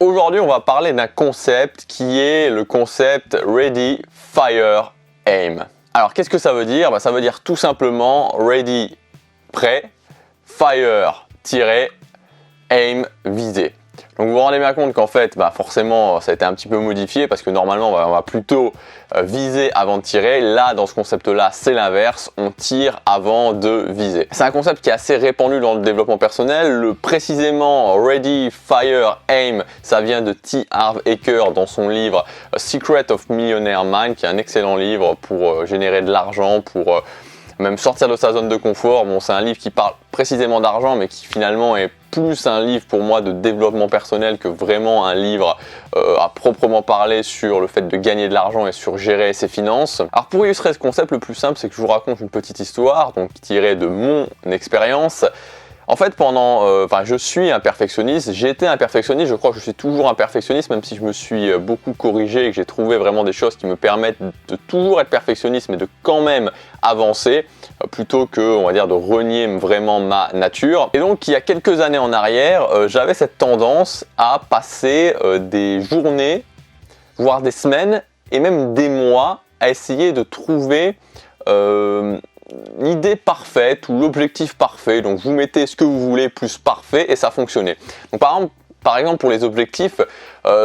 Aujourd'hui, on va parler d'un concept qui est le concept Ready, Fire, Aim. Alors, qu'est-ce que ça veut dire? Ça veut dire tout simplement Ready, prêt, Fire, tirer, Aim, viser. Donc vous vous rendez bien compte qu'en fait, forcément, ça a été un petit peu modifié parce que normalement, on va plutôt viser avant de tirer. Là, dans ce concept-là, c'est l'inverse. On tire avant de viser. C'est un concept qui est assez répandu dans le développement personnel. Précisément, Ready, Fire, Aim, ça vient de T. Harv Eker dans son livre Secret of Millionaire Mind, qui est un excellent livre pour générer de l'argent, pour même sortir de sa zone de confort. Bon, c'est un livre qui parle précisément d'argent, mais qui finalement est plus un livre pour moi de développement personnel que vraiment un livre à proprement parler sur le fait de gagner de l'argent et sur gérer ses finances. Alors pour illustrer ce concept, le plus simple, c'est que je vous raconte une petite histoire, donc tirée de mon expérience. En fait, je suis un perfectionniste, j'ai été un perfectionniste, je crois que je suis toujours un perfectionniste, même si je me suis beaucoup corrigé et que j'ai trouvé vraiment des choses qui me permettent de toujours être perfectionniste, mais de quand même avancer, plutôt que, on va dire, de renier vraiment ma nature. Et donc, il y a quelques années en arrière, j'avais cette tendance à passer des journées, voire des semaines, et même des mois, à essayer de trouver l'idée parfaite ou l'objectif parfait. Donc vous mettez ce que vous voulez plus parfait et ça fonctionnait. Donc par exemple pour les objectifs,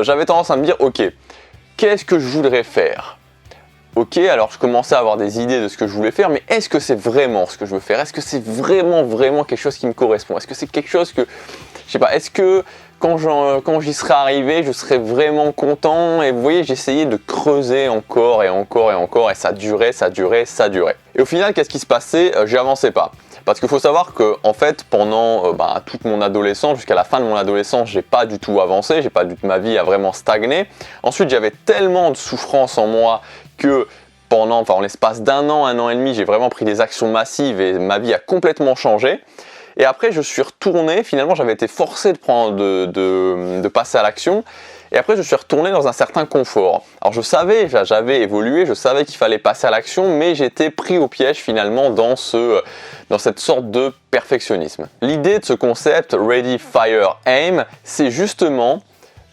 j'avais tendance à me dire ok, qu'est-ce que je voudrais faire? Ok, alors je commençais à avoir des idées de ce que je voulais faire, mais est-ce que c'est vraiment ce que je veux faire? Est-ce que c'est vraiment quelque chose qui me correspond? Est-ce que c'est quelque chose que, je sais pas, est-ce que quand j'y serai arrivé, je serai vraiment content? Et vous voyez, j'essayais de creuser encore et encore et encore, et ça durait. Et au final, qu'est-ce qui se passait? J'avançais pas. Parce qu'il faut savoir que, en fait, pendant toute mon adolescence, jusqu'à la fin de mon adolescence, j'ai pas du tout avancé, ma vie a vraiment stagné. Ensuite, j'avais tellement de souffrance en moi que en l'espace d'un an, 1 an et demi, j'ai vraiment pris des actions massives et ma vie a complètement changé. Et après, je suis retourné, finalement, j'avais été forcé de passer à l'action. Et après, je suis retourné dans un certain confort. Alors, j'avais évolué, je savais qu'il fallait passer à l'action, mais j'étais pris au piège finalement dans cette sorte de perfectionnisme. L'idée de ce concept Ready, Fire, Aim, c'est justement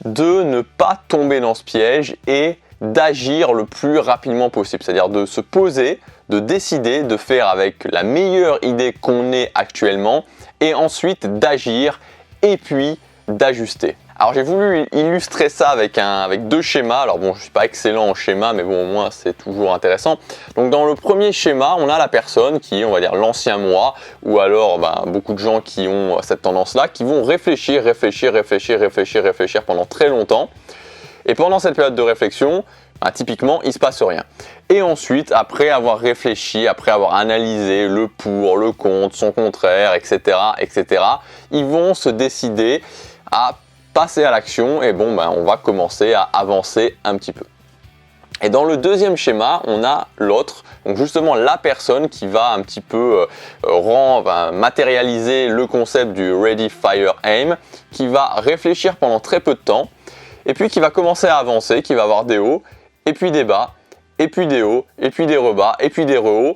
de ne pas tomber dans ce piège et d'agir le plus rapidement possible. C'est-à-dire de se poser, de décider, de faire avec la meilleure idée qu'on ait actuellement et ensuite d'agir et puis d'ajuster. Alors j'ai voulu illustrer ça avec deux schémas. Alors bon, je suis pas excellent en schéma, mais bon, au moins c'est toujours intéressant. Donc dans le premier schéma, on a la personne qui est, on va dire, l'ancien moi, ou alors beaucoup de gens qui ont cette tendance-là, qui vont réfléchir pendant très longtemps. Et pendant cette période de réflexion, typiquement, il ne se passe rien. Et ensuite, après avoir réfléchi, après avoir analysé le pour, le contre, son contraire, etc., ils vont se décider à passer à l'action et on va commencer à avancer un petit peu. Et dans le deuxième schéma, on a l'autre, donc justement la personne qui va un petit peu matérialiser le concept du Ready, Fire, Aim, qui va réfléchir pendant très peu de temps, et puis qui va commencer à avancer, qui va avoir des hauts, et puis des bas, et puis des hauts, et puis des rebas, et puis des rehauts,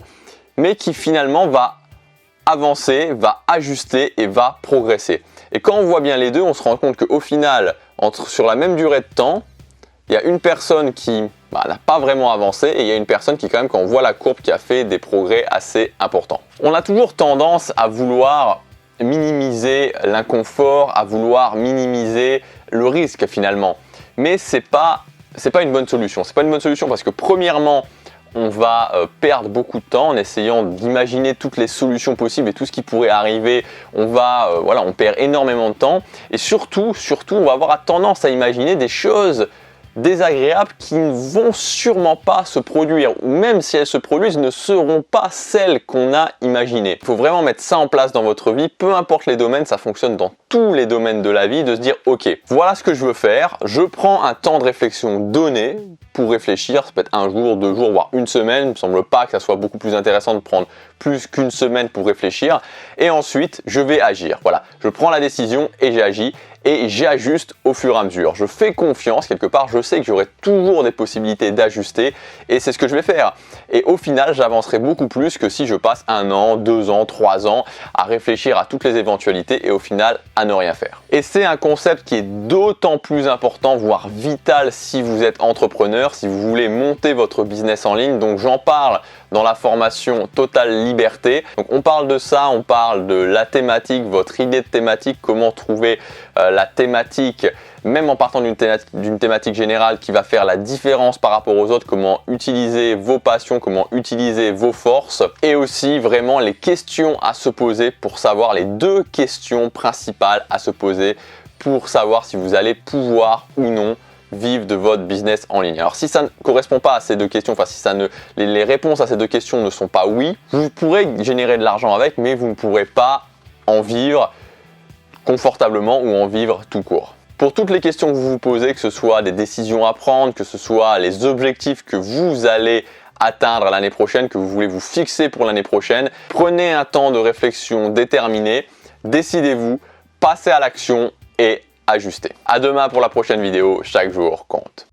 mais qui finalement va avancer, va ajuster et va progresser. Et quand on voit bien les deux, on se rend compte qu'au final, sur la même durée de temps, il y a une personne qui n'a pas vraiment avancé et il y a une personne qui, quand même, quand on voit la courbe, qui a fait des progrès assez importants. On a toujours tendance à vouloir minimiser l'inconfort, à vouloir minimiser le risque finalement. Mais c'est pas une bonne solution. C'est pas une bonne solution parce que premièrement, on va perdre beaucoup de temps en essayant d'imaginer toutes les solutions possibles et tout ce qui pourrait arriver. On perd énormément de temps et surtout, on va avoir tendance à imaginer des choses désagréables qui ne vont sûrement pas se produire, ou même si elles se produisent, ne seront pas celles qu'on a imaginées. Il faut vraiment mettre ça en place dans votre vie, peu importe les domaines, ça fonctionne dans tous les domaines de la vie, de se dire ok, voilà ce que je veux faire, je prends un temps de réflexion donné pour réfléchir, ça peut être 1 jour, 2 jours, voire 1 semaine, il me semble pas que ça soit beaucoup plus intéressant de prendre plus qu'1 semaine pour réfléchir, et ensuite je vais agir. Voilà, je prends la décision et j'agis. et j'ajuste au fur et à mesure. Je fais confiance quelque part, je sais que j'aurai toujours des possibilités d'ajuster et c'est ce que je vais faire. Et au final, j'avancerai beaucoup plus que si je passe 1 an, 2 ans, 3 ans à réfléchir à toutes les éventualités et au final à ne rien faire. Et c'est un concept qui est d'autant plus important, voire vital si vous êtes entrepreneur, si vous voulez monter votre business en ligne. Donc j'en parle dans la formation Totale Liberté. Donc on parle de ça, on parle de la thématique, votre idée de thématique, comment trouver la thématique, même en partant d'une thématique générale qui va faire la différence par rapport aux autres, comment utiliser vos passions, comment utiliser vos forces et aussi vraiment les questions à se poser pour savoir les 2 questions principales à se poser pour savoir si vous allez pouvoir ou non vivre de votre business en ligne. Alors si ça ne correspond pas à ces 2 questions, enfin si les réponses à ces 2 questions ne sont pas oui, vous pourrez générer de l'argent avec, mais vous ne pourrez pas en vivre confortablement ou en vivre tout court. Pour toutes les questions que vous vous posez, que ce soit des décisions à prendre, que ce soit les objectifs que vous allez atteindre l'année prochaine, que vous voulez vous fixer pour l'année prochaine, prenez un temps de réflexion déterminé, décidez-vous, passez à l'action et ajustez. À demain pour la prochaine vidéo, chaque jour compte.